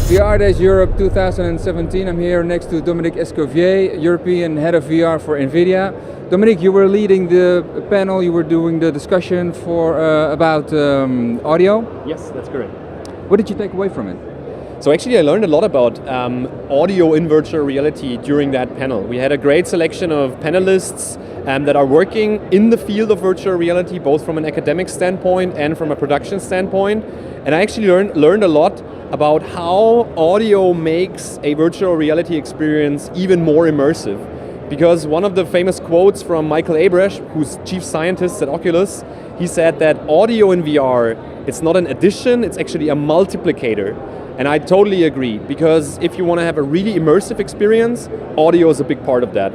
VR Days Europe 2017. I'm here next to Dominic Eskofier, European Head of VR for Nvidia. Dominic, you were leading the panel, you were doing the discussion about audio. Yes, that's correct. What did you take away from it? So actually I learned a lot about audio in virtual reality during that panel. We had a great selection of panelists that are working in the field of virtual reality, both from an academic standpoint and from a production standpoint. And I actually learned a lot about how audio makes a virtual reality experience even more immersive. Because one of the famous quotes from Michael Abresch, who's chief scientist at Oculus, he said that audio in VR, it's not an addition, it's actually a multiplicator. And I totally agree, because if you want to have a really immersive experience, audio is a big part of that.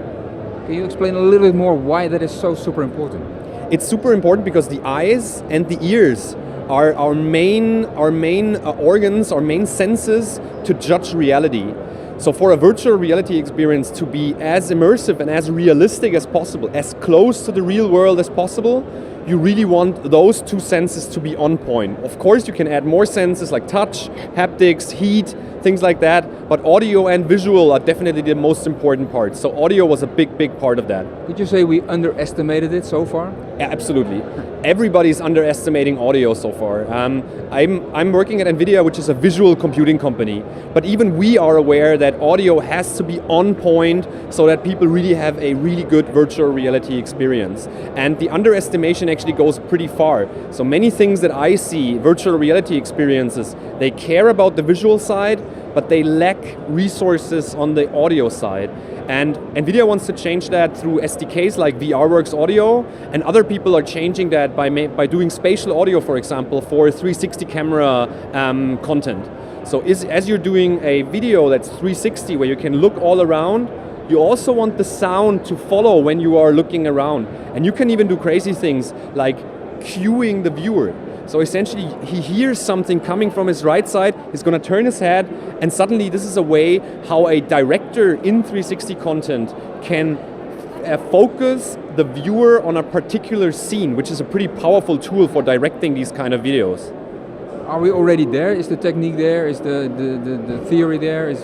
Can you explain a little bit more why that is so super important? It's super important because the eyes and the ears are our main organs, our main senses to judge reality. So for a virtual reality experience to be as immersive and as realistic as possible, as close to the real world as possible, you really want those two senses to be on point. Of course, you can add more senses like touch, haptics, heat, things like that, but audio and visual are definitely the most important part. So audio was a big part of that. Would you say we underestimated it so far? Yeah, absolutely. Everybody's underestimating audio so far. I'm working at Nvidia, which is a visual computing company, but even we are aware that audio has to be on point so that people really have a really good virtual reality experience. And the underestimation actually goes pretty far. So many things that I see, virtual reality experiences, they care about the visual side, but they lack resources on the audio side. And Nvidia wants to change that through SDKs like VRWorks Audio, and other people are changing that by doing spatial audio, for example, for 360 camera content. So as you're doing a video that's 360 where you can look all around, you also want the sound to follow when you are looking around. And you can even do crazy things like cueing the viewer. So essentially, he hears something coming from his right side, he's going to turn his head, and suddenly this is a way how a director in 360 content can focus the viewer on a particular scene, which is a pretty powerful tool for directing these kind of videos. Are we already there? Is the technique there? Is the theory there?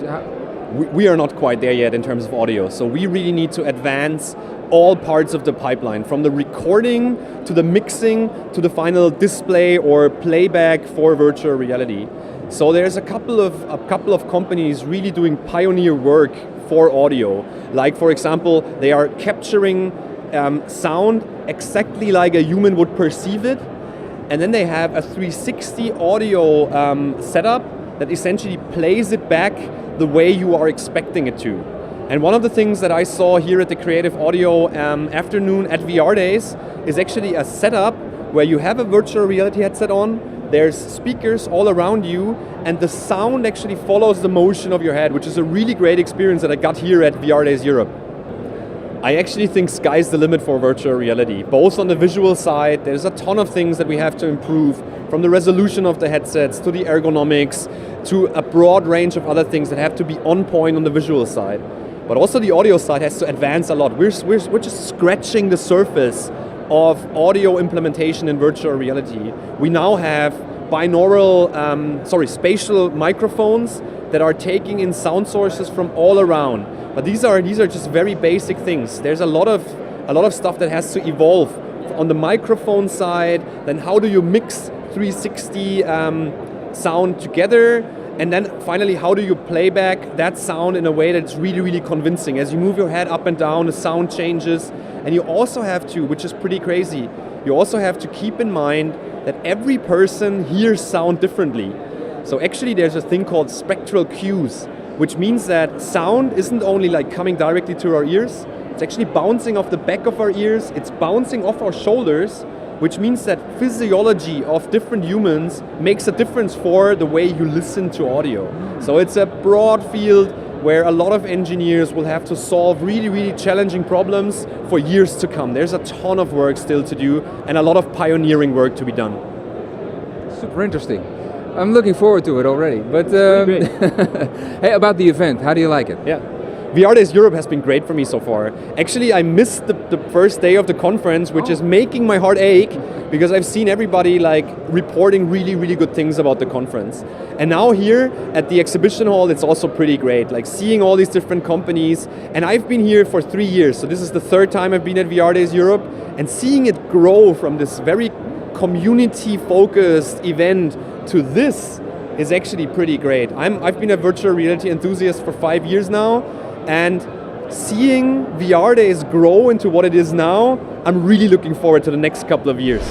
We are not quite there yet in terms of audio, so we really need to advance all parts of the pipeline, from the recording to the mixing to the final display or playback for virtual reality. So there's a couple of companies really doing pioneer work for audio. Like, for example, they are capturing sound exactly like a human would perceive it, and then they have a 360 audio setup that essentially plays it back the way you are expecting it to. And one of the things that I saw here at the Creative Audio afternoon at VR Days is actually a setup where you have a virtual reality headset on, there's speakers all around you, and the sound actually follows the motion of your head, which is a really great experience that I got here at VR Days Europe. I actually think sky's the limit for virtual reality. Both on the visual side, there's a ton of things that we have to improve, from the resolution of the headsets to the ergonomics to a broad range of other things that have to be on point on the visual side. But also the audio side has to advance a lot. We're just scratching the surface of audio implementation in virtual reality. We now have spatial microphones that are taking in sound sources from all around. But these are just very basic things. There's a lot of stuff that has to evolve on the microphone side. Then how do you mix 360 sound together? And then finally, how do you play back that sound in a way that's really convincing? As you move your head up and down, the sound changes. And you also have to, which is pretty crazy, you also have to keep in mind that every person hears sound differently. So actually there's a thing called spectral cues, which means that sound isn't only like coming directly to our ears, it's actually bouncing off the back of our ears, it's bouncing off our shoulders, which means that physiology of different humans makes a difference for the way you listen to audio. So it's a broad field where a lot of engineers will have to solve really challenging problems for years to come. There's a ton of work still to do and a lot of pioneering work to be done. Super interesting. I'm looking forward to it already. But hey, about the event, how do you like it? Yeah. VR Days Europe has been great for me so far. Actually, I missed the first day of the conference, which is making my heart ache, because I've seen everybody like reporting really, really good things about the conference. And now here at the exhibition hall, it's also pretty great, like seeing all these different companies. And I've been here for 3 years, so this is the third time I've been at VR Days Europe, and seeing it grow from this very community-focused event to this is actually pretty great. I've been a virtual reality enthusiast for 5 years now, and seeing VR Days grow into what it is now, I'm really looking forward to the next couple of years.